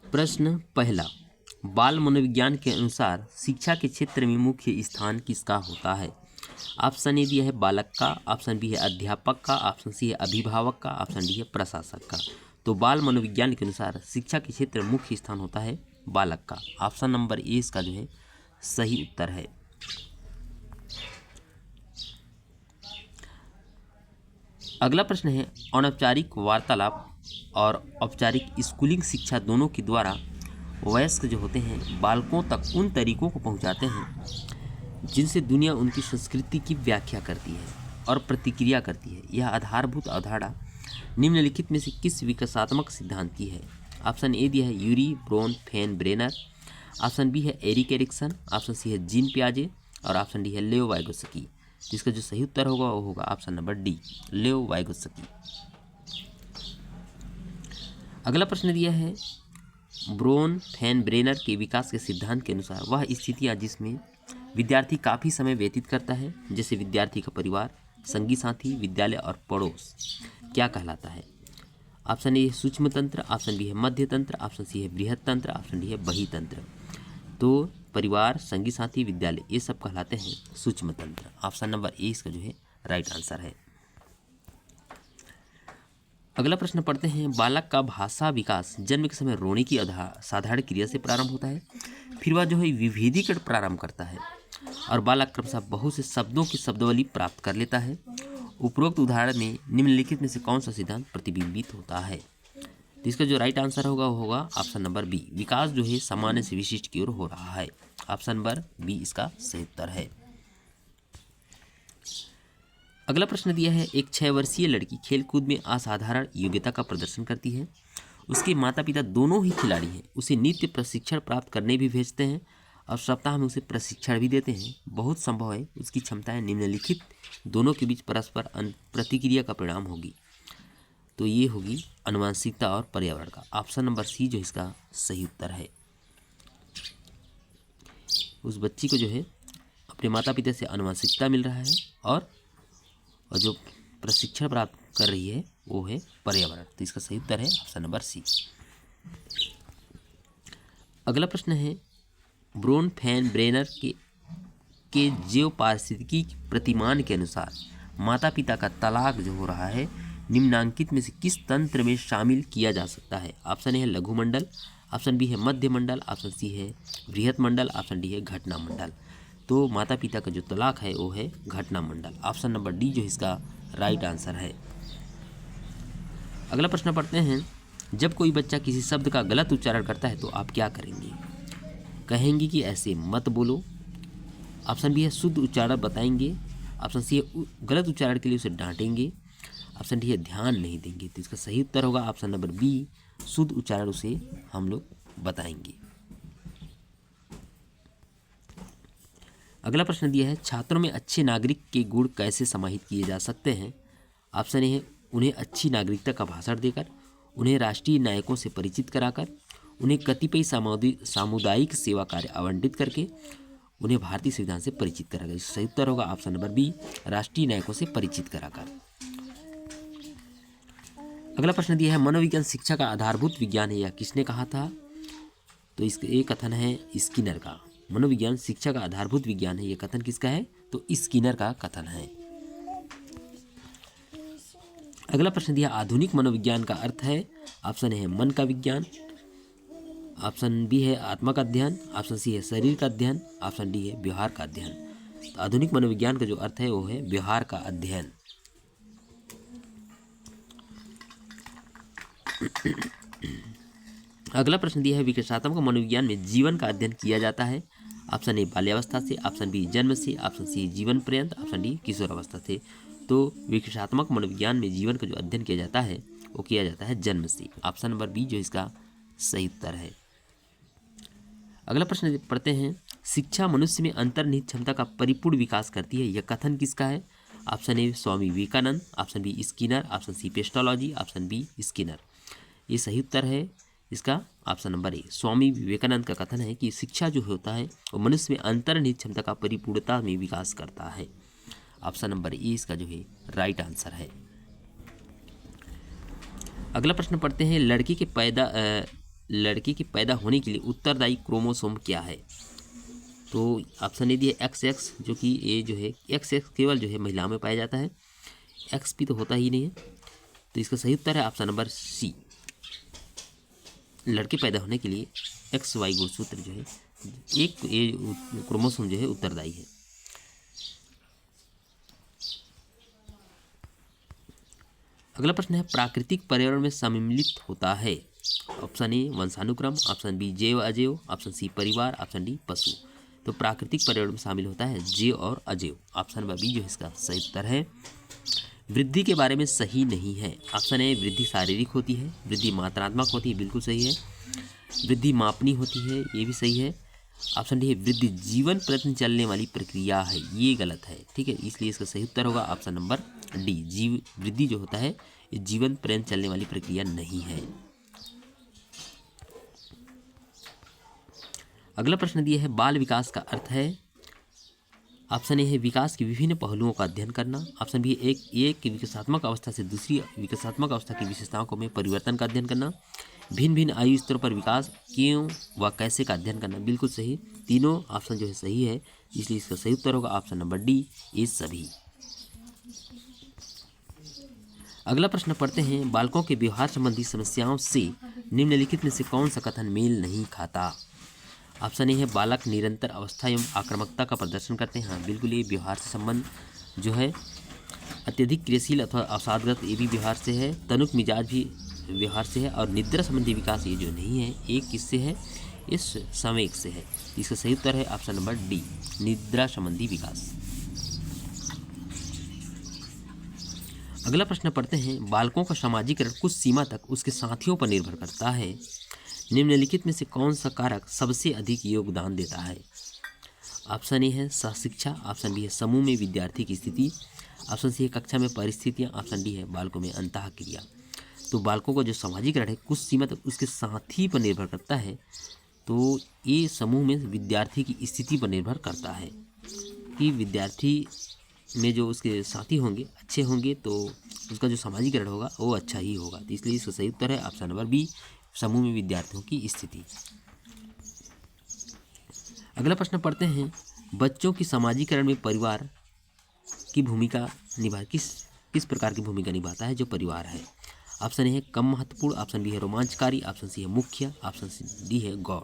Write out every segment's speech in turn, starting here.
प्रश्न पहला, बाल मनोविज्ञान के अनुसार शिक्षा के क्षेत्र में मुख्य स्थान किसका होता है? ऑप्शन ए दिया है बालक का, ऑप्शन बी है अध्यापक का, ऑप्शन सी है अभिभावक का, ऑप्शन डी है प्रशासक का। तो बाल मनोविज्ञान के अनुसार शिक्षा के क्षेत्र में मुख्य स्थान होता है बालक का। ऑप्शन नंबर ए इसका जो है सही उत्तर है। अगला प्रश्न है, अनौपचारिक वार्तालाप और औपचारिक स्कूलिंग शिक्षा दोनों के द्वारा वयस्क जो होते हैं बालकों तक उन तरीकों को पहुंचाते हैं जिनसे दुनिया उनकी संस्कृति की व्याख्या करती है और प्रतिक्रिया करती है। यह आधारभूत अवधारणा निम्नलिखित में से किस विकासात्मक सिद्धांत की है? ऑप्शन ए दिया है यूरी ब्रोन फेन ब्रेनर, ऑप्शन बी है एरिक एरिक्सन, ऑप्शन सी है जीन पियाजे और ऑप्शन डी है लेओ वाइगोत्स्की। जिसका जो सही उत्तर होगा वो होगा ऑप्शन नंबर डी, लेओ वाइगोत्स्की। अगला प्रश्न दिया है, ब्रोन फेन ब्रेनर के विकास के सिद्धांत के अनुसार वह स्थितियां जिसमें विद्यार्थी काफ़ी समय व्यतीत करता है, जैसे विद्यार्थी का परिवार, संगी साथी, विद्यालय और पड़ोस, क्या कहलाता है? ऑप्शन ए है सूक्ष्म तंत्र, ऑप्शन बी है मध्य तंत्र, ऑप्शन सी है बृहत तंत्र, ऑप्शन डी है बहितंत्र। तो परिवार, संगी साथी, विद्यालय ये सब कहलाते हैं सूक्ष्म तंत्र। ऑप्शन नंबर ए इसका जो है राइट आंसर है। अगला प्रश्न पढ़ते हैं, बालक का भाषा विकास जन्म के समय रोने की साधारण क्रिया से प्रारंभ होता है, फिर वह जो है विभेदीकरण प्रारंभ करता है और बालक क्रमशः बहुत से शब्दों की शब्दावली प्राप्त कर लेता है। उपरोक्त उदाहरण में निम्नलिखित में से कौन सा सिद्धांत प्रतिबिंबित होता है? तो इसका जो राइट आंसर होगा वो होगा ऑप्शन नंबर बी, विकास जो है सामान्य से विशिष्ट की ओर हो रहा है। ऑप्शन नंबर बी इसका सही उत्तर है। अगला प्रश्न दिया है, एक 6 वर्षीय लड़की खेलकूद में असाधारण योग्यता का प्रदर्शन करती है, उसके माता पिता दोनों ही खिलाड़ी हैं, उसे नित्य प्रशिक्षण प्राप्त करने भी भेजते हैं और सप्ताह में उसे प्रशिक्षण भी देते हैं। बहुत संभव है उसकी क्षमताएं निम्नलिखित दोनों के बीच परस्पर प्रतिक्रिया का परिणाम होगी। तो ये होगी आनुवंशिकता और पर्यावरण का। ऑप्शन नंबर सी जो इसका सही उत्तर है। उस बच्ची को जो है अपने माता पिता से आनुवंशिकता मिल रहा है और जो प्रशिक्षण प्राप्त कर रही है वो है पर्यावरण। तो इसका सही उत्तर है ऑप्शन नंबर सी। अगला प्रश्न है, ब्रोन फेन ब्रेनर के जीव पारिस्थितिकी प्रतिमान के अनुसार माता पिता का तलाक जो हो रहा है निम्नांकित में से किस तंत्र में शामिल किया जा सकता है? ऑप्शन ए है लघु मंडल, ऑप्शन बी है मध्य मंडल, ऑप्शन सी है बृहत मंडल, ऑप्शन डी है घटना मंडल। तो माता पिता का जो तलाक है वो है घटना मंडल। ऑप्शन नंबर डी जो इसका राइट आंसर है। अगला प्रश्न पढ़ते हैं, जब कोई बच्चा किसी शब्द का गलत उच्चारण करता है तो आप क्या करेंगे? कहेंगे कि ऐसे मत बोलो, ऑप्शन बी है शुद्ध उच्चारण बताएंगे, ऑप्शन सी है गलत उच्चारण के लिए उसे डांटेंगे, ऑप्शन डी है ध्यान नहीं देंगे। तो इसका सही उत्तर होगा ऑप्शन नंबर बी, शुद्ध उच्चारण उसे हम लोग बताएंगे। अगला प्रश्न दिया है, छात्रों में अच्छे नागरिक के गुण कैसे समाहित किए जा सकते हैं? ऑप्शन ए है उन्हें अच्छी नागरिकता का भाषण देकर, उन्हें राष्ट्रीय नायकों से परिचित कराकर, उन्हें कतिपय सामुदायिक सेवा कार्य आवंटित करके, उन्हें भारतीय संविधान से परिचित कराकर। इसका सही उत्तर होगा ऑप्शन नंबर बी, राष्ट्रीय नायकों से परिचित कराकर। अगला प्रश्न दिया है, मनोविज्ञान शिक्षा का आधारभूत विज्ञान है, यह किसने कहा था? तो इसका एक कथन है स्किनर का। मनोविज्ञान शिक्षा का आधारभूत विज्ञान है, यह कथन किसका है? तो स्किनर का कथन है। अगला प्रश्न दिया, आधुनिक मनोविज्ञान का अर्थ है, ऑप्शन ए है मन का विज्ञान, ऑप्शन बी है आत्मा का अध्ययन, ऑप्शन सी है शरीर का अध्ययन, ऑप्शन डी है व्यवहार का अध्ययन। तो आधुनिक मनोविज्ञान का जो अर्थ है वो है व्यवहार का अध्ययन। अगला प्रश्न दिया है, विकासात्मक मनोविज्ञान में जीवन का अध्ययन किया जाता है। ऑप्शन ए बाल्यावस्था से, ऑप्शन बी जन्म से, ऑप्शन सी जीवन पर्यंत, ऑप्शन डी किशोरावस्था से। तो विकासात्मक मनोविज्ञान में जीवन का जो अध्ययन किया जाता है वो किया जाता है जन्म से। ऑप्शन नंबर बी जो इसका सही उत्तर है। अगला प्रश्न पढ़ते हैं, शिक्षा मनुष्य में अंतर्निहित क्षमता का परिपूर्ण विकास करती है, यह कथन किसका है? Option A Swami Vivekananda, option B Skinner, option C Pestalozzi, option B Skinner. ये सही उत्तर है इसका option number A, Swami Vivekananda का कथन है कि शिक्षा जो होता है वो मनुष्य में अंतर्निहित क्षमता का परिपूर्णता में विकास करता है। ऑप्शन नंबर ए इसका जो है राइट आंसर है। अगला प्रश्न पढ़ते हैं, लड़की के पैदा होने के लिए उत्तरदायी क्रोमोसोम क्या है? तो ऑप्शन ए दिए XX, जो कि ये जो है XX केवल जो है महिलाओं में पाया जाता है, XP तो होता ही नहीं है। तो इसका सही उत्तर है ऑप्शन नंबर C। लड़के पैदा होने के लिए XY गुणसूत्र जो है एक ये क्रोमोसोम जो है उत्तरदायी है। अगला प्रश्न है, प्राकृतिक पर्यावरण में सम्मिलित होता है? ऑप्शन ए वंशानुक्रम, ऑप्शन बी जैव अजैव, ऑप्शन सी परिवार, ऑप्शन डी पशु। तो प्राकृतिक पर्यावरण में शामिल होता है जैव और अजैव। ऑप्शन नंबर बी जो है इसका सही उत्तर है। वृद्धि के बारे में सही नहीं है। ऑप्शन ए वृद्धि शारीरिक होती है, वृद्धि मात्रात्मक होती है, बिल्कुल सही है। वृद्धि मापनी होती है, ये भी सही है। ऑप्शन डी है वृद्धि जीवन प्रति चलने वाली प्रक्रिया है, ये गलत है, ठीक है। इसलिए इसका सही उत्तर होगा ऑप्शन नंबर डी। वृद्धि जो होता है ये जीवन पर्यंत चलने वाली प्रक्रिया नहीं है। अगला प्रश्न दिया है, बाल विकास का अर्थ है? ऑप्शन ए है विकास के विभिन्न पहलुओं का अध्ययन करना, ऑप्शन बी एक विकासात्मक अवस्था से दूसरी विकासात्मक अवस्था की विशेषताओं में परिवर्तन का अध्ययन करना, भिन्न भिन्न आयु स्तरों पर विकास क्यों व कैसे का अध्ययन करना। बिल्कुल सही, तीनों ऑप्शन जो है सही है, इसलिए इसका सही उत्तर होगा ऑप्शन नंबर डी, ये सभी। अगला प्रश्न पढ़ते हैं, बालकों के व्यवहार संबंधी समस्याओं से निम्नलिखित में से कौन सा कथन मेल नहीं खाता? ऑप्शन ए है बालक निरंतर अवस्था एवं आक्रामकता का प्रदर्शन करते हैं। हाँ बिल्कुल, ये व्यवहार से संबंध जो है अत्यधिक क्रियाशील अथवा अवसादग्रस्त, ये भी व्यवहार से है। तनुक मिजाज भी व्यवहार से है। और निद्रा संबंधी विकास ये जो नहीं है, एक किससे है? इस संवेग से है। इसका सही उत्तर है ऑप्शन नंबर डी, निद्रा संबंधी विकास। अगला प्रश्न पढ़ते हैं, बालकों का सामाजिकरण कुछ सीमा तक उसके साथियों पर निर्भर करता है। निम्नलिखित में से कौन सा कारक सबसे अधिक योगदान देता है? ऑप्शन ए है सहशिक्षा, ऑप्शन बी है समूह में विद्यार्थी की स्थिति, ऑप्शन सी है कक्षा में परिस्थितियाँ, ऑप्शन डी है बालकों में अंतःक्रिया। तो बालकों का जो सामाजिकरण है कुछ सीमा तक उसके साथी पर निर्भर करता है। तो ये समूह में विद्यार्थी की स्थिति पर निर्भर करता है कि विद्यार्थी में जो उसके साथी होंगे अच्छे होंगे तो उसका जो सामाजिकरण होगा वो अच्छा ही होगा। तो इसलिए इसका सही उत्तर है ऑप्शन नंबर बी, समूह में विद्यार्थियों की स्थिति। अगला प्रश्न पढ़ते हैं, बच्चों की सामाजिकरण में परिवार की भूमिका किस प्रकार की भूमिका निभाता है जो परिवार है? ऑप्शन ए है कम महत्वपूर्ण, ऑप्शन बी है रोमांचकारी, ऑप्शन सी है मुख्य, ऑप्शन डी है गौण।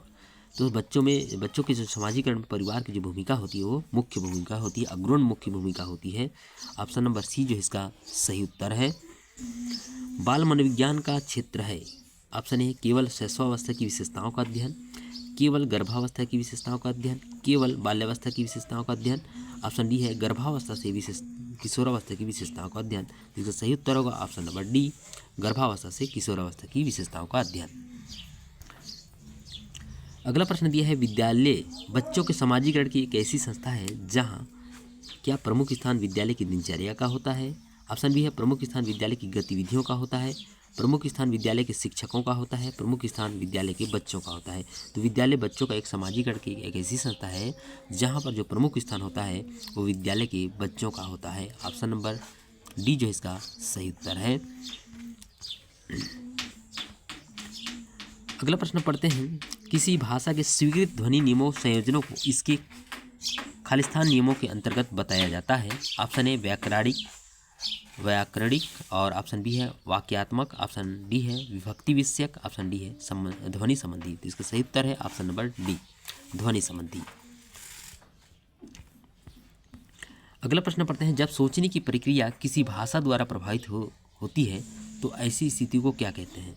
तो बच्चों के जो सामाजिकरण में परिवार की जो भूमिका होती है वो मुख्य भूमिका होती है, अग्रणी मुख्य भूमिका होती है। ऑप्शन नंबर सी जो इसका सही उत्तर है। बाल मनोविज्ञान का क्षेत्र है? ऑप्शन ए केवल शैशवावस्था की विशेषताओं का अध्ययन, केवल गर्भावस्था की विशेषताओं का अध्ययन, केवल बाल्यावस्था की विशेषताओं का अध्ययन, ऑप्शन डी है गर्भावस्था से किशोरावस्था की विशेषताओं का अध्ययन। जिसका सही उत्तर होगा ऑप्शन नंबर डी, गर्भावस्था से किशोरावस्था की विशेषताओं का अध्ययन। अगला प्रश्न दिया है, विद्यालय बच्चों के सामाजिकरण की एक ऐसी संस्था है जहां क्या प्रमुख स्थान विद्यालय की दिनचर्या का होता है? ऑप्शन बी है प्रमुख स्थान विद्यालय की गतिविधियों का होता है, प्रमुख स्थान विद्यालय के शिक्षकों का होता है, प्रमुख स्थान विद्यालय के बच्चों का होता है। तो विद्यालय बच्चों का एक सामाजिकरण की एक ऐसी संस्था है जहां पर जो प्रमुख स्थान होता है वो विद्यालय के बच्चों का होता है। ऑप्शन नंबर डी जो इसका सही उत्तर है। अगला प्रश्न पढ़ते हैं, किसी भाषा के स्वीकृत ध्वनि नियमों संयोजनों को इसके खालिस्तान नियमों के अंतर्गत बताया जाता है। ऑप्शन ए व्याकरणिक और ऑप्शन बी है वाक्यात्मक, ऑप्शन डी है विभक्ति विषयक, ऑप्शन डी है ध्वनि संबंधी। तो इसका सही उत्तर है ऑप्शन नंबर डी, ध्वनि संबंधी। अगला प्रश्न पढ़ते हैं, जब सोचने की प्रक्रिया किसी भाषा द्वारा प्रभावित होती है तो ऐसी स्थिति को क्या कहते हैं?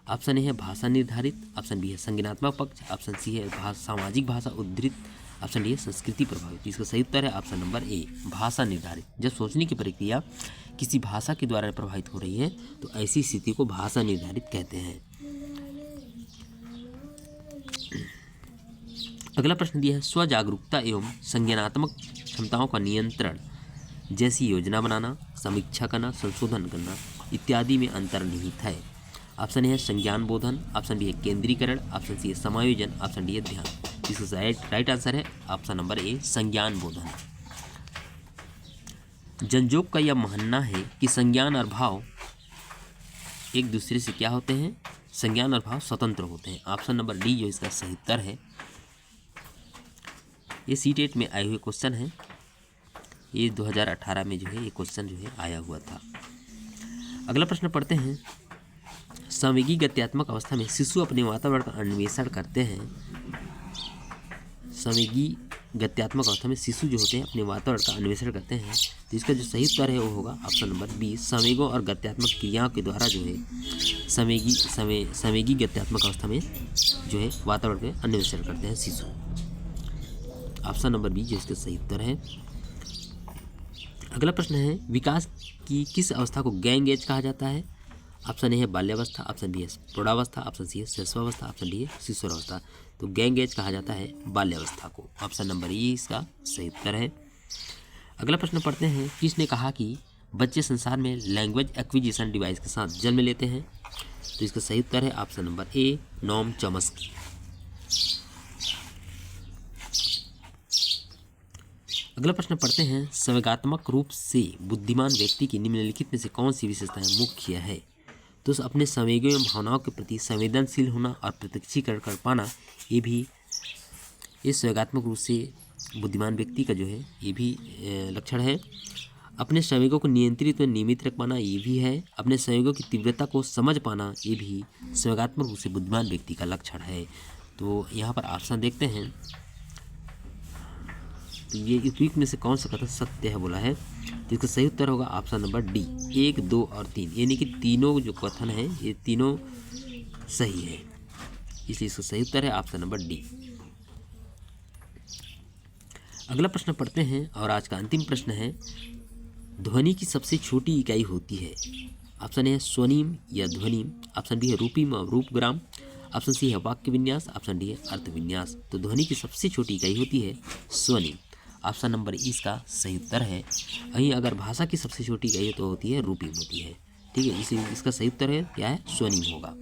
ऑप्शन ए है भाषा निर्धारित, ऑप्शन बी है संज्ञानात्मक पक्ष, ऑप्शन सी है सामाजिक भाषा उद्धृत, ऑप्शन डी है संस्कृति प्रभावित। इसका सही उत्तर है ऑप्शन नंबर ए, भाषा निर्धारित। जब सोचने की प्रक्रिया किसी भाषा के द्वारा प्रभावित हो रही है तो ऐसी स्थिति को भाषा निर्धारित कहते हैं। अगला प्रश्न दिया है, स्वजागरूकता एवं संज्ञानात्मक क्षमताओं का नियंत्रण जैसी योजना बनाना, समीक्षा करना, संशोधन करना इत्यादि में अंतर्निहित है। ऑप्शन ए है संज्ञान बोधन, ऑप्शन बी है केंद्रीकरण, ऑप्शन सी है समायोजन, ऑप्शन डी है ध्यान। इसका राइट आंसर है ऑप्शन नंबर ए, संज्ञान बोधन। जनजोग का यह मानना है कि संज्ञान और भाव एक दूसरे से क्या होते हैं, संज्ञान और भाव स्वतंत्र होते हैं। ऑप्शन नंबर डी जो इसका सही उत्तर है। ये सीटेट में आए हुए क्वेश्चन है, ये 2018 में जो है ये क्वेश्चन जो है आया हुआ था। अगला प्रश्न पढ़ते हैं। संवेगी गत्यात्मक अवस्था में शिशु अपने वातावरण का अन्वेषण करते हैं। संवेगी गत्यात्मक अवस्था में शिशु जो होते हैं अपने वातावरण का अन्वेषण करते हैं। तो इसका जो सही उत्तर है वो होगा ऑप्शन नंबर बी। संवेगों और गत्यात्मक क्रियाओं के द्वारा जो है संवेगी गत्यात्मक अवस्था में जो है वातावरण के अन्वेषण करते हैं शिशु। ऑप्शन नंबर बी जो इसका सही उत्तर है। अगला प्रश्न है, विकास की किस अवस्था को गैंग एज कहा जाता है। ऑप्शन ए है बाल्यावस्था, ऑप्शन बी है प्रौढ़ावस्था, ऑप्शन सी है शैशवावस्था, ऑप्शन डी है किशोरावस्था। तो गैंग एज कहा जाता है बाल्यावस्था को। ऑप्शन नंबर ए इसका सही उत्तर है। अगला प्रश्न पढ़ते हैं। किसने कहा कि बच्चे संसार में लैंग्वेज एक्विजिशन डिवाइस के साथ जन्म लेते हैं। तो इसका सही उत्तर है option number A Noam Chomsky. अगला प्रश्न पढ़ते हैं। संवेगात्मक रूप से बुद्धिमान व्यक्ति की निम्नलिखित में से कौन सी विशेषताएं मुख्य है। तो अपने संवेगों एवं भावनाओं के प्रति संवेदनशील होना और प्रत्यक्षीकरण कर पाना, ये भी इस संवेगात्मक रूप से बुद्धिमान व्यक्ति का जो है ये भी लक्षण है। अपने संवेगों को नियंत्रित व नियमित रख पाना, ये भी है। अपने संवेगों की तीव्रता को समझ पाना, ये भी संवेगात्मक रूप से बुद्धिमान व्यक्ति का लक्षण है। तो यहाँ पर ऑप्शन देखते हैं। तो ये उपयुक्त में से कौन सा कथन सत्य है बोला है। तो इसका सही उत्तर होगा ऑप्शन नंबर डी 1, 2 और 3, यानी कि तीनों जो कथन है ये तीनों सही है, इसलिए इसका सही उत्तर है ऑप्शन नंबर डी। अगला प्रश्न पढ़ते हैं और आज का अंतिम प्रश्न है। ध्वनि की सबसे छोटी इकाई होती है। ऑप्शन ए है स्वनिम या ध्वनिम, ऑप्शन बी है रूपिम और रूपग्राम, ऑप्शन सी है वाक्य विन्यास, ऑप्शन डी है अर्थ विन्यास। तो ध्वनि की सबसे छोटी इकाई होती है स्वनिम। ऑप्शन नंबर ई इसका सही उत्तर है। वहीं अगर भाषा की सबसे छोटी इकाई तो होती है रूपिम होती है। ठीक है, इसी इसका सही उत्तर है क्या है, स्वनिम होगा।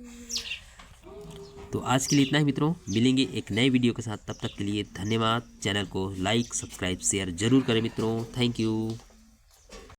तो आज के लिए इतना ही मित्रों, मिलेंगे एक नए वीडियो के साथ। तब तक के लिए धन्यवाद। चैनल को लाइक, सब्सक्राइब, शेयर जरूर करें मित्रों। Thank you.